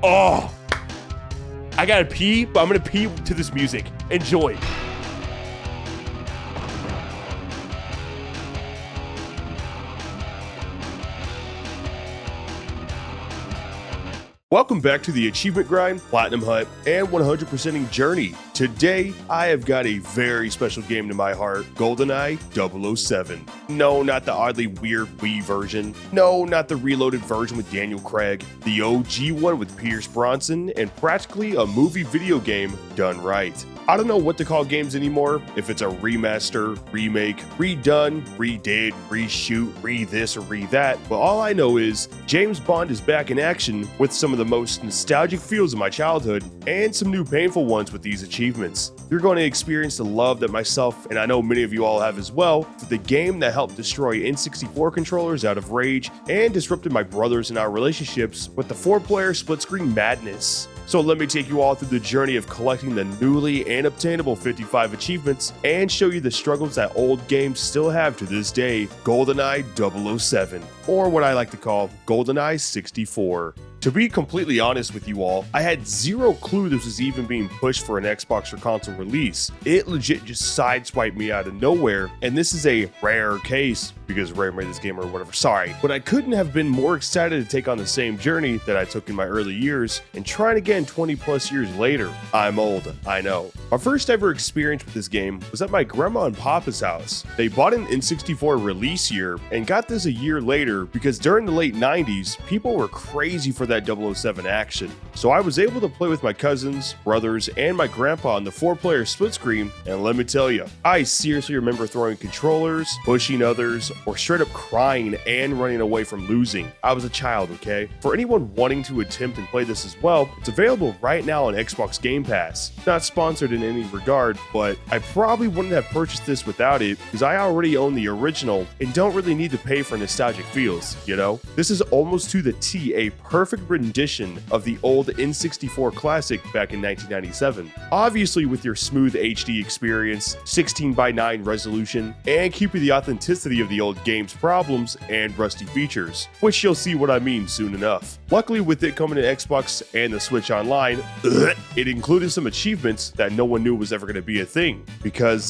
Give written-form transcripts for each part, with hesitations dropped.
Oh, I gotta pee, but I'm gonna pee to this music. Enjoy. Welcome back to the Achievement Grind, Platinum Hut, and 100%ing Journey. Today, I have got a very special game to my heart, GoldenEye 007. No, not the oddly weird Wii version. No, not the reloaded version with Daniel Craig. The OG one with Pierce Bronson, and practically a movie video game done right. I don't know what to call games anymore, if it's a remaster, remake, redone, redid, reshoot, re-this or re-that, but all I know is James Bond is back in action with some of the most nostalgic feels of my childhood and some new painful ones with these achievements. You're going to experience the love that myself, and I know many of you all have as well, for the game that helped destroy N64 controllers out of rage and disrupted my brothers and our relationships with the 4-player split-screen madness. So let me take you all through the journey of collecting the newly and obtainable 55 achievements and show you the struggles that old games still have to this day, GoldenEye 007, or what I like to call GoldenEye 64. To be completely honest with you all, I had zero clue this was even being pushed for an Xbox or console release. It legit just sideswiped me out of nowhere, and this is a rare case, because Rare made this game or whatever, sorry. But I couldn't have been more excited to take on the same journey that I took in my early years, and try it again 20 plus years later. I'm old, I know. My first ever experience with this game was at my grandma and papa's house. They bought an N64 release year, and got this a year later because during the late 90s, people were crazy for that 007 action. So I was able to play with my cousins, brothers, and my grandpa on the 4-player split screen, and let me tell you, I seriously remember throwing controllers, pushing others, or straight up crying and running away from losing. I was a child, okay? For anyone wanting to attempt and play this as well, it's available right now on Xbox Game Pass. Not sponsored in any regard, but I probably wouldn't have purchased this without it because I already own the original and don't really need to pay for nostalgic feels, you know? This is almost to the T a perfect rendition of the old N64 classic back in 1997. Obviously with your smooth HD experience, 16:9 resolution, and keeping the authenticity of the old game's problems and rusty features, which you'll see what I mean soon enough. Luckily with it coming to Xbox and the Switch Online, it included some achievements that no one knew was ever going to be a thing, because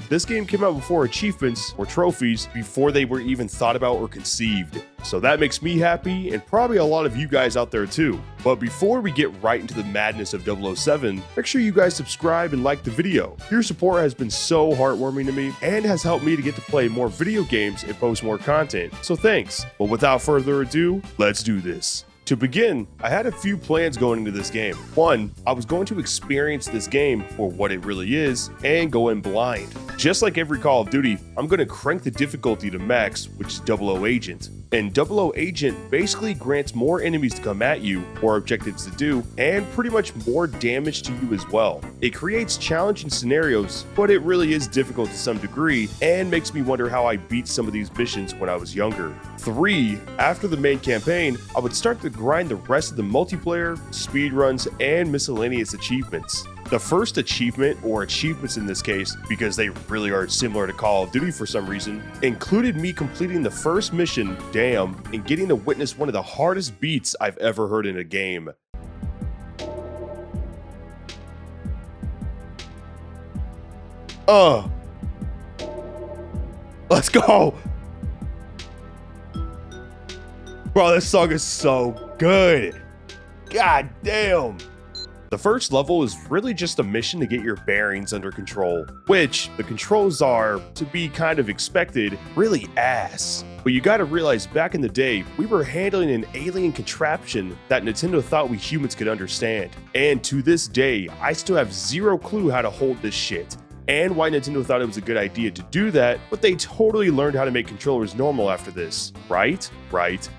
this game came out before achievements or trophies before they were even thought about or conceived. So that makes me happy, and probably a lot of you guys out there too. But before we get right into the madness of 007, make sure you guys subscribe and like the video. Your support has been so heartwarming to me and has helped me to get to play more video games and post more content, so thanks. But without further ado, let's do this. To begin, I had a few plans going into this game. One, I was going to experience this game for what it really is and go in blind. Just like every Call of Duty, I'm going to crank the difficulty to max, which is 00 Agent. And 00 Agent basically grants more enemies to come at you, more objectives to do, and pretty much more damage to you as well. It creates challenging scenarios, but it really is difficult to some degree, and makes me wonder how I beat some of these missions when I was younger. 3, after the main campaign, I would start to grind the rest of the multiplayer, speedruns, and miscellaneous achievements. The first achievement, or achievements in this case, because they really are similar to Call of Duty for some reason, included me completing the first mission, Damn, and getting to witness one of the hardest beats I've ever heard in a game. Let's go! Bro, this song is so good. God damn. The first level is really just a mission to get your bearings under control, which the controls are, to be kind of expected, really ass. But you gotta realize back in the day, we were handling an alien contraption that Nintendo thought we humans could understand. And to this day, I still have zero clue how to hold this shit, and why Nintendo thought it was a good idea to do that, but they totally learned how to make controllers normal after this, right?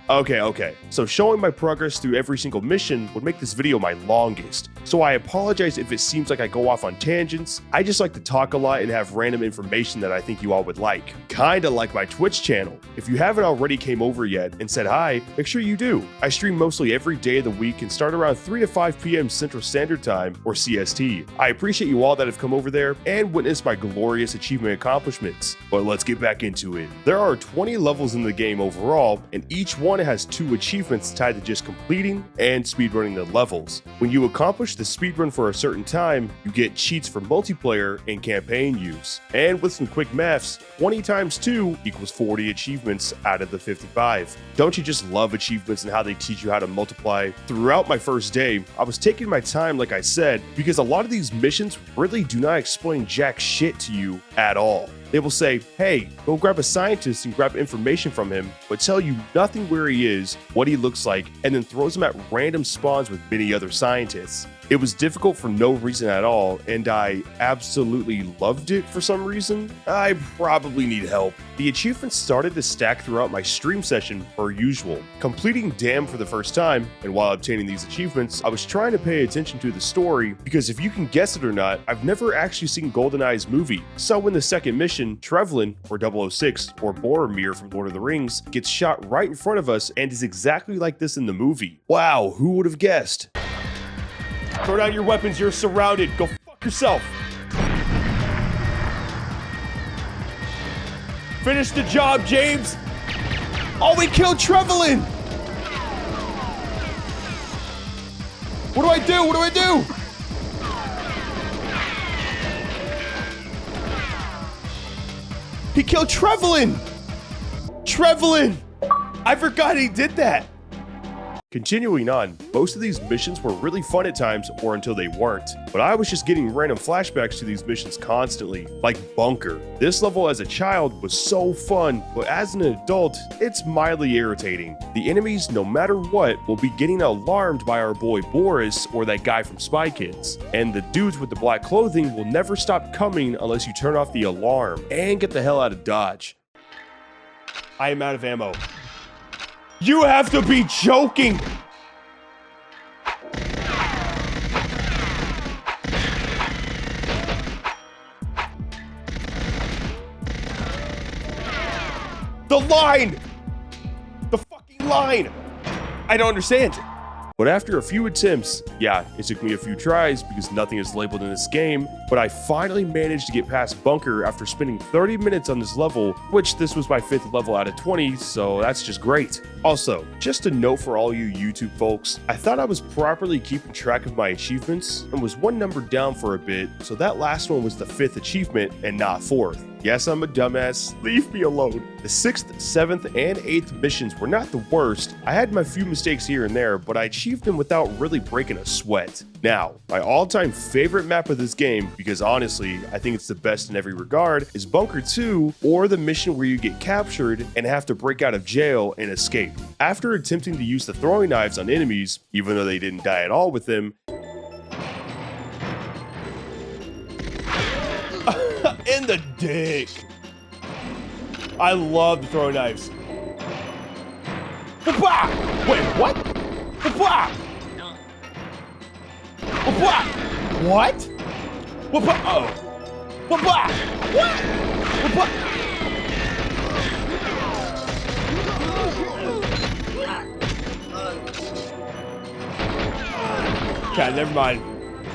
Okay. So showing my progress through every single mission would make this video my longest, so I apologize if it seems like I go off on tangents. I just like to talk a lot and have random information that I think you all would like. Kinda like my Twitch channel. If you haven't already came over yet and said hi, make sure you do. I stream mostly every day of the week and start around 3 to 5 p.m. Central Standard Time, or CST. I appreciate you all that have come over there and witnessed my glorious achievement accomplishments. But let's get back into it. There are 20 levels in the game overall, and each one has 2 achievements tied to just completing and speedrunning the levels. When you accomplish the speedrun for a certain time, you get cheats for multiplayer and campaign use. And with some quick maths, 20 times 2 equals 40 achievements out of the 55. Don't you just love achievements and how they teach you how to multiply? Throughout my first day, I was taking my time like I said, because a lot of these missions really do not explain jack shit to you at all. They will say, hey, go grab a scientist and grab information from him, but tell you nothing where he is, what he looks like, and then throws him at random spawns with many other scientists. It was difficult for no reason at all, and I absolutely loved it for some reason. I probably need help. The achievements started to stack throughout my stream session per usual. Completing Dam for the first time, and while obtaining these achievements, I was trying to pay attention to the story, because if you can guess it or not, I've never actually seen GoldenEye's movie. So in the second mission, Trevlin, or 006, or Boromir from Lord of the Rings, gets shot right in front of us and is exactly like this in the movie. Wow, who would have guessed? Throw down your weapons, you're surrounded. Go fuck yourself. Finish the job, James. Oh, we killed Trevlin. What do I do? What do I do? He killed Trevlin. Trevlin. I forgot he did that. Continuing on, most of these missions were really fun at times, or until they weren't, but I was just getting random flashbacks to these missions constantly, like Bunker. This level as a child was so fun, but as an adult, it's mildly irritating. The enemies, no matter what, will be getting alarmed by our boy Boris or that guy from Spy Kids, and the dudes with the black clothing will never stop coming unless you turn off the alarm and get the hell out of Dodge. I am out of ammo. You have to be joking! The line! The fucking line! I don't understand. But after a few attempts, yeah, it took me a few tries because nothing is labeled in this game, but I finally managed to get past Bunker after spending 30 minutes on this level, which this was my 5th level out of 20, so that's just great. Also, just a note for all you YouTube folks, I thought I was properly keeping track of my achievements and was one number down for a bit, so that last one was the 5th achievement and not 4th. Yes, I'm a dumbass. Leave me alone. The 6th, 7th, and 8th missions were not the worst. I had my few mistakes here and there, but I achieved them without really breaking a sweat. Now, my all-time favorite map of this game, because honestly, I think it's the best in every regard, is Bunker 2, or the mission where you get captured and have to break out of jail and escape. After attempting to use the throwing knives on enemies, even though they didn't die at all with them, in the dick. I love the throwing knives. Wait, what? What? Oh. What? Okay, never mind.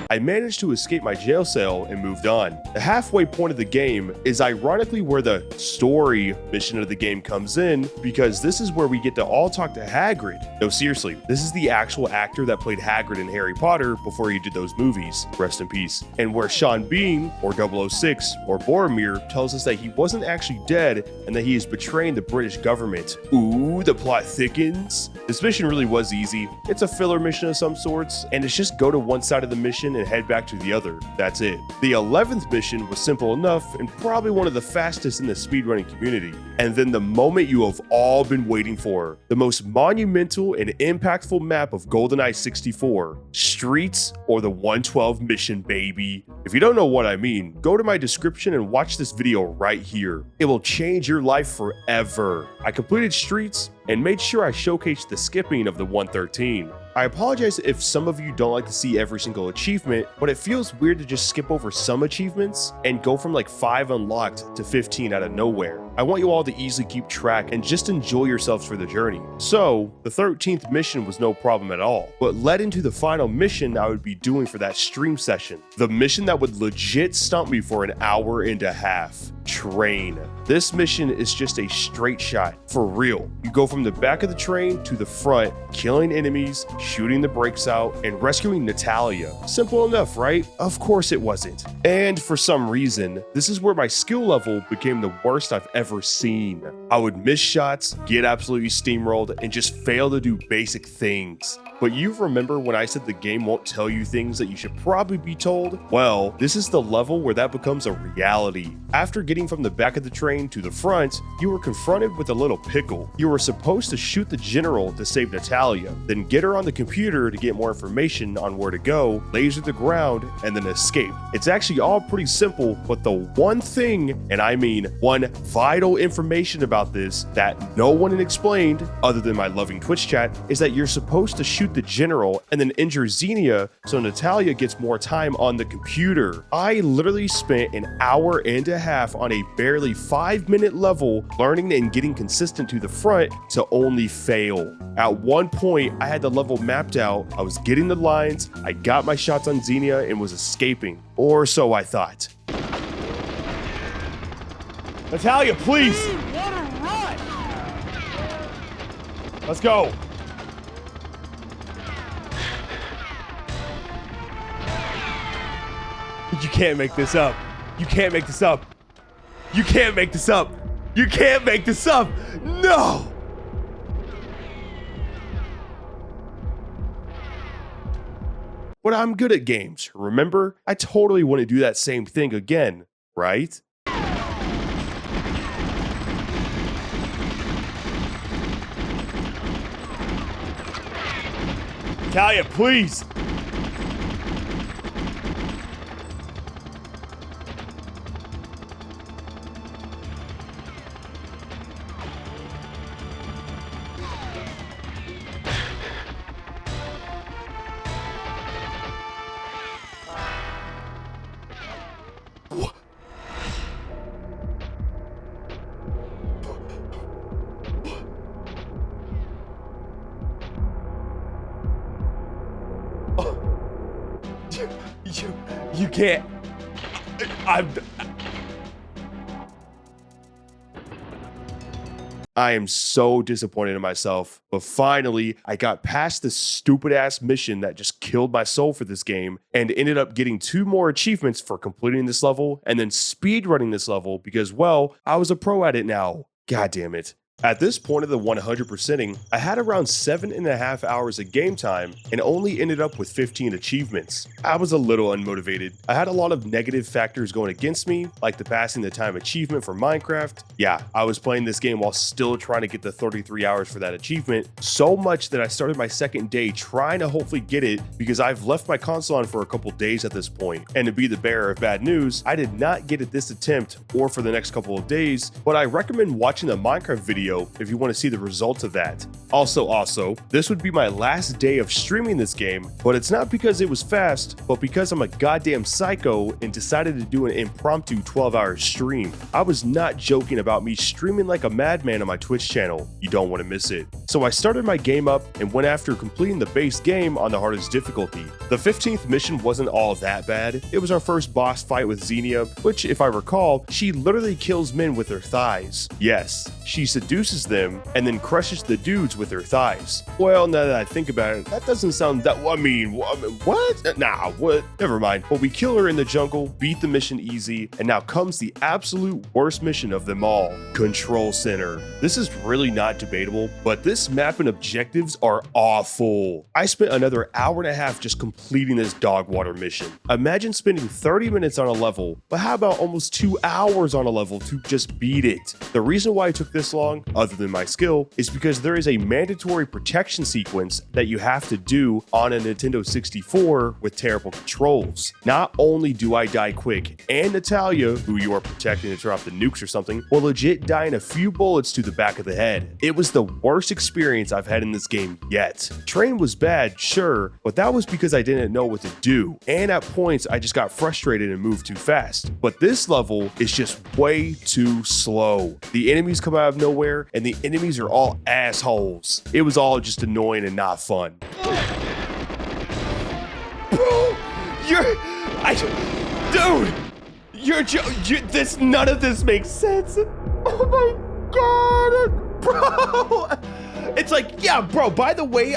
I managed to escape my jail cell and moved on. The halfway point of the game is ironically where the story mission of the game comes in, because this is where we get to all talk to Hagrid. No, seriously, this is the actual actor that played Hagrid in Harry Potter before he did those movies. Rest in peace. And where Sean Bean, or 006, or Boromir tells us that he wasn't actually dead and that he is betraying the British government. Ooh, the plot thickens. This mission really was easy. It's a filler mission of some sorts, and it's just go to one side of the mission and head back to the other. That's it. The 11th mission was simple enough and probably one of the fastest in the speedrunning community. And then the moment you have all been waiting for, the most monumental and impactful map of GoldenEye 64, Streets, or the 112 mission, baby. If you don't know what I mean, go to my description and watch this video right here. It will change your life forever. I completed Streets and made sure I showcased the skipping of the 113. I apologize if some of you don't like to see every single achievement, but it feels weird to just skip over some achievements and go from like 5 unlocked to 15 out of nowhere. I want you all to easily keep track and just enjoy yourselves for the journey. So, the 13th mission was no problem at all, but led into the final mission I would be doing for that stream session. The mission that would legit stump me for an hour and a half. Train. This mission is just a straight shot, for real. You go from the back of the train to the front, killing enemies, shooting the brakes out, and rescuing Natalia. Simple enough, right? Of course it wasn't. And for some reason, this is where my skill level became the worst I've ever seen. I would miss shots, get absolutely steamrolled, and just fail to do basic things. But you remember when I said the game won't tell you things that you should probably be told? Well, this is the level where that becomes a reality. After getting from the back of the train to the front, you were confronted with a little pickle. You were supposed to shoot the general to save Natalia, then get her on the computer to get more information on where to go, laser the ground, and then escape. It's actually all pretty simple, but the one thing, and I mean one vital information about this that no one had explained, other than my loving Twitch chat, is that you're supposed to shoot the general and then injure Xenia so Natalia gets more time on the computer. I literally spent an hour and a half on a barely 5-minute level learning and getting consistent to the front to only fail. At one point, I had the level mapped out, I was getting the lines, I got my shots on Xenia and was escaping. Or so I thought. Natalia, please! Dude, what a run! Let's go! You can't make this up. You can't make this up. You can't make this up. You can't make this up. No! But I'm good at games, remember? I totally want to do that same thing again, right? Talia, please! You can't. I am so disappointed in myself, but finally, I got past this stupid ass mission that just killed my soul for this game and ended up getting 2 more achievements for completing this level and then speedrunning this level because, well, I was a pro at it now. God damn it. At this point of the 100%ing, I had around 7.5 hours of game time and only ended up with 15 achievements. I was a little unmotivated. I had a lot of negative factors going against me, like the passing the time achievement for Minecraft. Yeah, I was playing this game while still trying to get the 33 hours for that achievement, so much that I started my second day trying to hopefully get it because I've left my console on for a couple days at this point. And to be the bearer of bad news, I did not get it this attempt or for the next couple of days, but I recommend watching the Minecraft video if you want to see the results of that. Also, this would be my last day of streaming this game, but it's not because it was fast, but because I'm a goddamn psycho and decided to do an impromptu 12-hour stream. I was not joking about me streaming like a madman on my Twitch channel. You don't want to miss it. So I started my game up and went after completing the base game on the hardest difficulty. The 15th mission wasn't all that bad. It was our first boss fight with Xenia, which, if I recall, she literally kills men with her thighs. Yes, she seduces them and then crushes the dudes with her thighs. Well, now that I think about it, that doesn't sound that, what? Nah, what? Never mind. But we kill her in the jungle, beat the mission easy, and now comes the absolute worst mission of them all, Control Center. This is really not debatable, but this map and objectives are awful. I spent another hour and a half just completing this dog water mission. Imagine spending 30 minutes on a level, but how about almost 2 hours on a level to just beat it? The reason why it took this long, other than my skill, is because there is a mandatory protection sequence that you have to do on a Nintendo 64 with terrible controls. Not only do I die quick, and Natalia, who you are protecting to turn off the nukes or something, will legit die in a few bullets to the back of the head. It was the worst experience experience I've had in this game yet. Train was bad, sure, but that was because I didn't know what to do, and at points I just got frustrated and moved too fast. But this level is just way too slow. The enemies come out of nowhere, and the enemies are all assholes. It was all just annoying and not fun. Bro, none of this makes sense. Oh my God, bro. It's like, yeah, bro, by the way,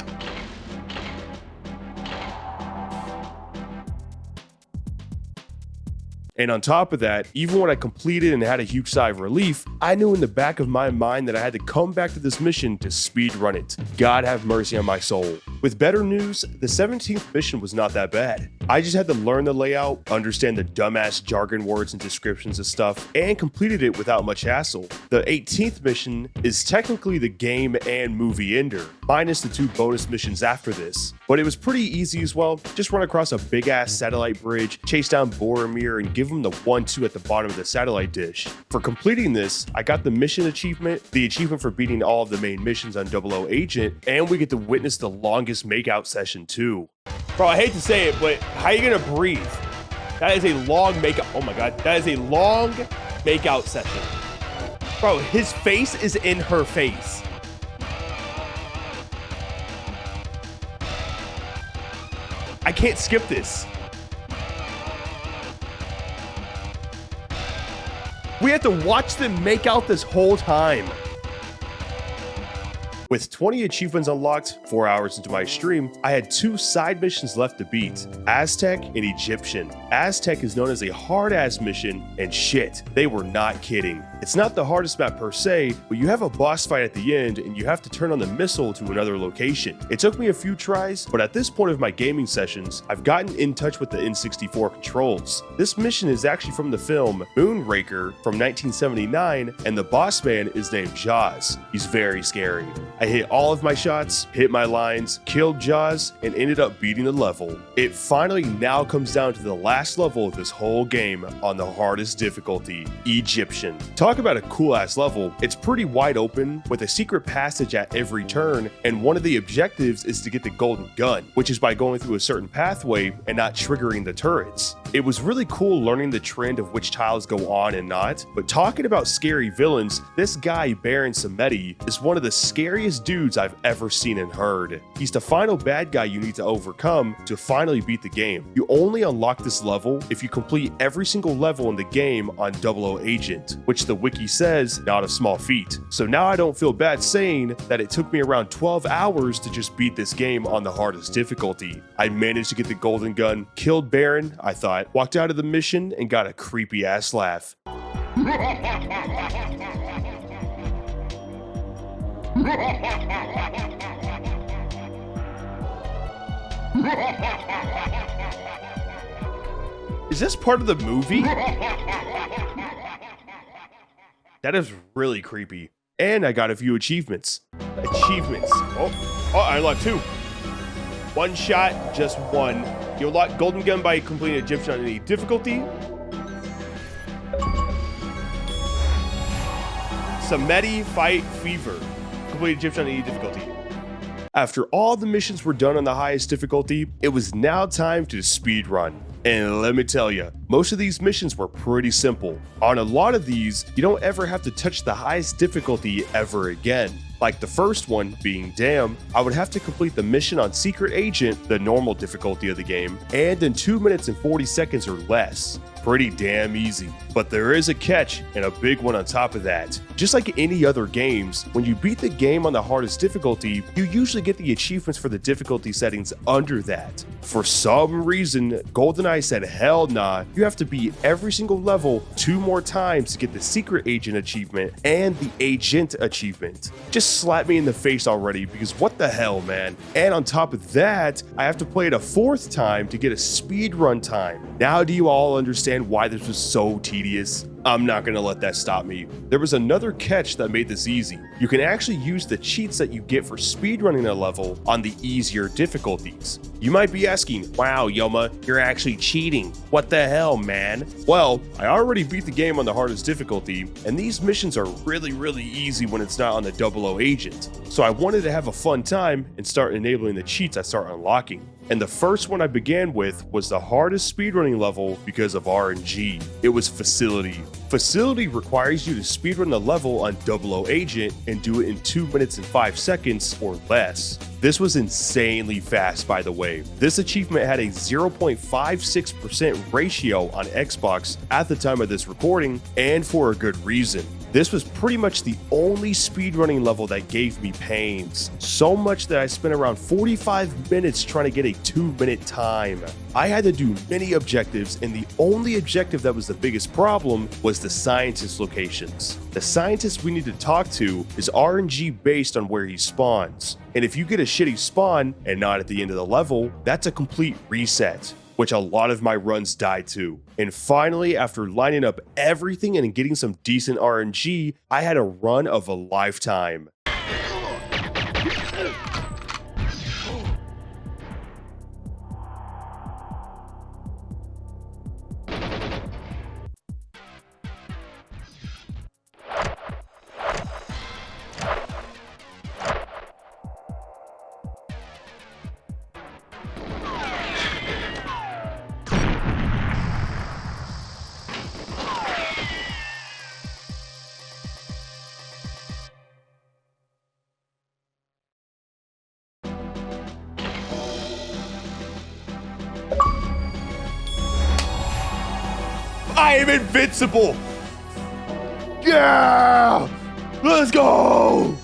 and on top of that, even when I completed and had a huge sigh of relief, I knew in the back of my mind that I had to come back to this mission to speedrun it. God have mercy on my soul. With better news, the 17th mission was not that bad. I just had to learn the layout, understand the dumbass jargon words and descriptions of stuff, and completed it without much hassle. The 18th mission is technically the game and movie ender, minus the 2 bonus missions after this. But it was pretty easy as well. Just run across a big ass satellite bridge, chase down Boromir, and give him the 1-2 at the bottom of the satellite dish. For completing this, I got the mission achievement, the achievement for beating all of the main missions on 00 Agent, and we get to witness the longest makeout session too. Bro, I hate to say it, but how are you gonna breathe? That is a long makeout. Oh my God, that is a long makeout session. Bro, his face is in her face. I can't skip this. We have to watch them make out this whole time. With 20 achievements unlocked, 4 hours into my stream, I had 2 side missions left to beat, Aztec and Egyptian. Aztec is known as a hard-ass mission, and shit, they were not kidding. It's not the hardest map per se, but you have a boss fight at the end and you have to turn on the missile to another location. It took me a few tries, but at this point of my gaming sessions, I've gotten in touch with the N64 controls. This mission is actually from the film Moonraker from 1979, and the boss man is named Jaws. He's very scary. I hit all of my shots, hit my lines, killed Jaws, and ended up beating the level. It finally now comes down to the last level of this whole game on the hardest difficulty, Egyptian. Talk about a cool ass level. It's pretty wide open with a secret passage at every turn, and one of the objectives is to get the golden gun, which is by going through a certain pathway and not triggering the turrets. It was really cool learning the trend of which tiles go on and not, but talking about scary villains, this guy Baron Samedi is one of the scariest dudes I've ever seen and heard. He's the final bad guy you need to overcome to finally beat the game. You only unlock this level if you complete every single level in the game on 00 Agent, which the wiki says not a small feat. So now I don't feel bad saying that it took me around 12 hours to just beat this game on the hardest difficulty. I managed to get the golden gun, killed Baron, I thought, walked out of the mission, and got a creepy ass laugh. Is this part of the movie? That is really creepy. And I got a few achievements. Oh, I unlocked 2. One shot, just one. You unlock golden gun by completing Egyptian on any difficulty. Samedi Fight Fever. Complete Egyptian on any difficulty. After all the missions were done on the highest difficulty, it was now time to speedrun. And let me tell you, most of these missions were pretty simple. On a lot of these, you don't ever have to touch the highest difficulty ever again. Like the first one being Damn, I would have to complete the mission on Secret Agent, the normal difficulty of the game, and in 2 minutes and 40 seconds or less. Pretty damn easy. But there is a catch, and a big one on top of that. Just like any other games, when you beat the game on the hardest difficulty, you usually get the achievements for the difficulty settings under that. For some reason, GoldenEye said hell nah, you have to beat every single level 2 more times to get the Secret Agent achievement and the Agent achievement. Just slap me in the face already, because what the hell, man? And on top of that, I have to play it a 4th time to get a speedrun time. Now do you all understand understand why this was so tedious, I'm not gonna let that stop me. There was another catch that made this easy. You can actually use the cheats that you get for speedrunning a level on the easier difficulties. You might be asking, wow, Yoma, you're actually cheating. What the hell, man? Well, I already beat the game on the hardest difficulty, and these missions are really easy when it's not on the 00 agent. So I wanted to have a fun time and start enabling the cheats I start unlocking. And the first one I began with was the hardest speedrunning level because of RNG. It was Facility. Facility requires you to speedrun the level on 00 agent and do it in 2 minutes and 5 seconds or less. This was insanely fast, by the way. This achievement had a 0.56% ratio on Xbox at the time of this recording, and for a good reason. This was pretty much the only speedrunning level that gave me pains. So much that I spent around 45 minutes trying to get a 2-minute time. I had to do many objectives, and the only objective that was the biggest problem was the scientist locations. The scientist we need to talk to is RNG based on where he spawns. And if you get a shitty spawn and not at the end of the level, that's a complete reset, which a lot of my runs died to. And finally, after lining up everything and getting some decent RNG, I had a run of a lifetime. I am invincible! Yeah! Let's go!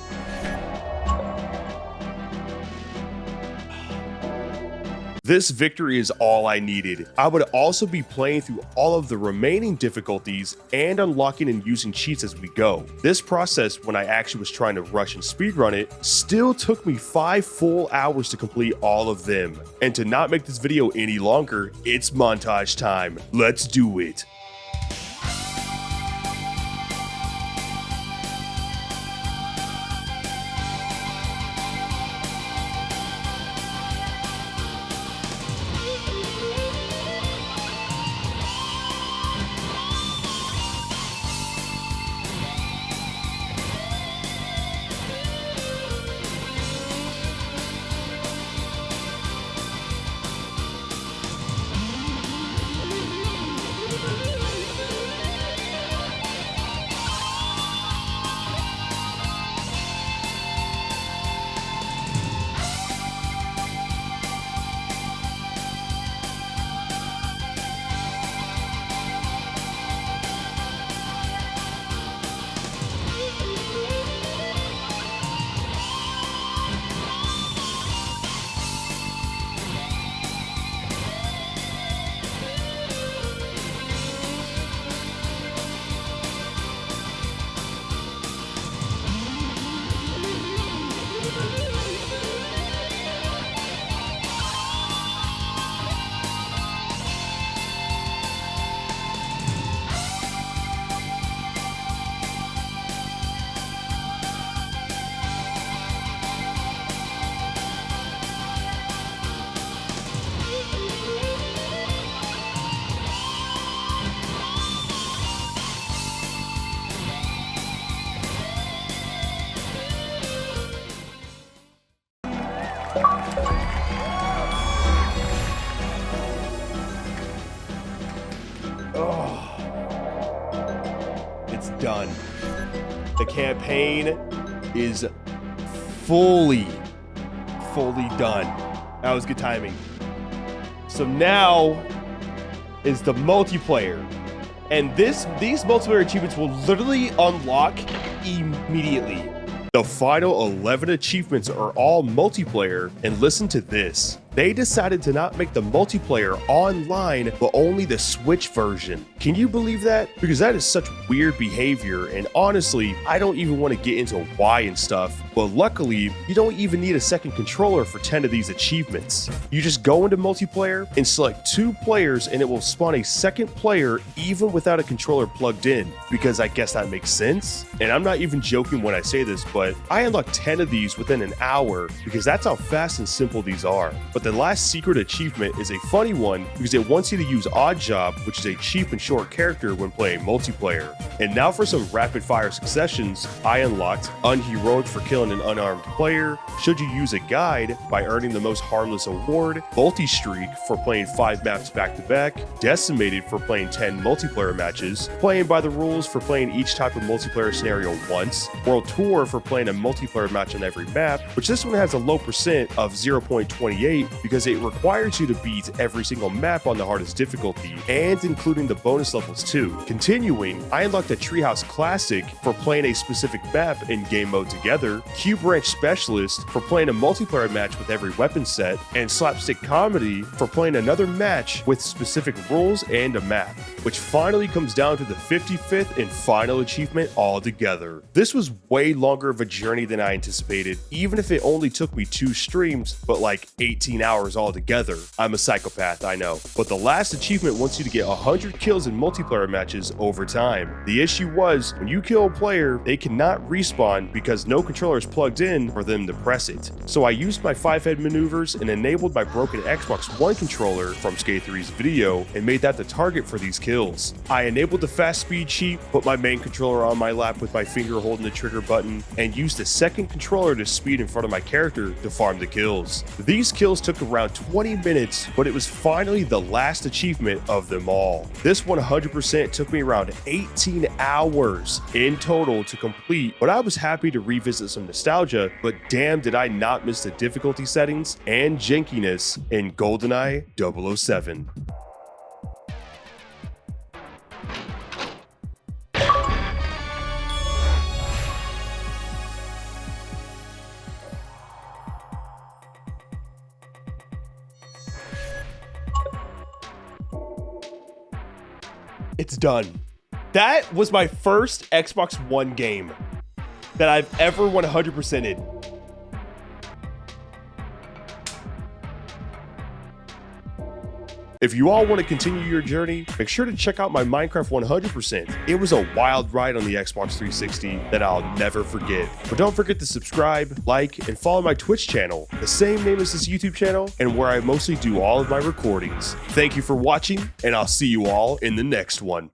This victory is all I needed. I would also be playing through all of the remaining difficulties and unlocking and using cheats as we go. This process, when I actually was trying to rush and speedrun it, still took me 5 full hours to complete all of them. And to not make this video any longer, it's montage time. Let's do it. It's done. The campaign is fully done. That was good timing. So now is the multiplayer. And these multiplayer achievements will literally unlock immediately. The final 11 achievements are all multiplayer, and listen to this. they decided to not make the multiplayer online, but only the Switch version. Can you believe that? Because that is such weird behavior, and honestly, I don't even want to get into why and stuff, but luckily, you don't even need a second controller for 10 of these achievements. You just go into multiplayer and select 2 players and it will spawn a second player even without a controller plugged in, because I guess that makes sense. And I'm not even joking when I say this, but I unlocked 10 of these within an hour because that's how fast and simple these are. But the last secret achievement is a funny one because it wants you to use Odd Job, which is a cheap and short character when playing multiplayer. And now for some rapid fire successions. I unlocked Unheroic for killing an unarmed player, Should You Use a Guide by earning the most harmless award, Multi-Streak for playing 5 maps back to back, Decimated for playing 10 multiplayer matches, Playing by the Rules for playing each type of multiplayer scenario once, World Tour for playing a multiplayer match on every map, which this one has a low percent of 0.28 because it requires you to beat every single map on the hardest difficulty, and including the bonus levels too. Continuing, I unlocked a Treehouse Classic for playing a specific map in game mode together, Q Branch Specialist for playing a multiplayer match with every weapon set, and Slapstick Comedy for playing another match with specific rules and a map, which finally comes down to the 55th and final achievement altogether. This was way longer of a journey than I anticipated, even if it only took me 2 streams, but like 18 hours altogether. I'm a psychopath, I know. But the last achievement wants you to get 100 kills in multiplayer matches over time. The issue was, when you kill a player, they cannot respawn because no controller is plugged in for them to press it. So I used my 5-head maneuvers and enabled my broken Xbox One controller from Skate3's video and made that the target for these kills. I enabled the fast speed cheat, put my main controller on my lap with my finger holding the trigger button, and used the second controller to speed in front of my character to farm the kills. These kills took around 20 minutes, but it was finally the last achievement of them all. This 100% took me around 18 hours in total to complete, but I was happy to revisit some nostalgia, but damn did I not miss the difficulty settings and jankiness in GoldenEye 007. It's done. That was my first Xbox One game that I've ever 100%ed. If you all want to continue your journey, make sure to check out my Minecraft 100%. It was a wild ride on the Xbox 360 that I'll never forget. But don't forget to subscribe, like, and follow my Twitch channel, the same name as this YouTube channel, and where I mostly do all of my recordings. Thank you for watching, and I'll see you all in the next one.